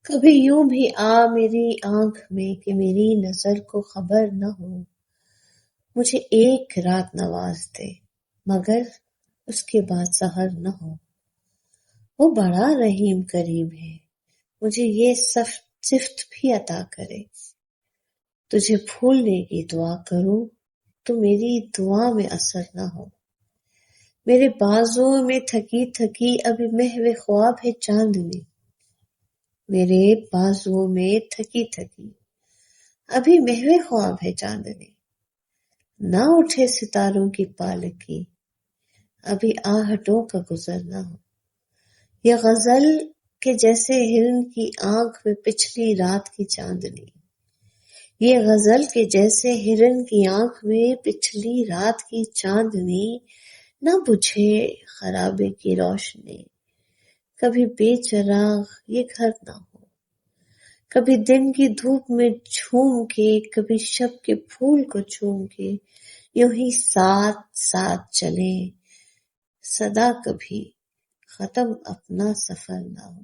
کبھی یوں بھی آ میری آنکھ میں کہ میری نظر کو خبر نہ ہو، مجھے ایک رات نواز دے مگر اس کے بعد سحر نہ ہو۔ وہ بڑا رحیم کریم ہے، مجھے یہ صفت بھی عطا کرے۔ تجھے بھولنے کی دعا کروں تو میری دعا میں اثر نہ ہو۔ میرے بازوؤں میں تھکی تھکی ابھی محو خواب ہے چاندنی، میرے بازوؤں میں تھکی تھکی ابھی محو خواب ہے چاندنی۔ نہ اٹھے ستاروں کی پالکی، ابھی آہٹوں کا گزر نہ ہو۔ یہ غزل کے جیسے ہرن کی آنکھ میں پچھلی رات کی چاندنی، یہ غزل کے جیسے ہرن کی آنکھ میں پچھلی رات کی چاندنی، نہ بجھے خرابے کی روشنی، کبھی بے چراغ یہ گھر نہ ہو۔ کبھی دن کی دھوپ میں جھوم کے، کبھی شب کے پھول کو چوم کے، یوں ہی ساتھ ساتھ چلیں، صدا کبھی ختم اپنا سفر نہ ہو۔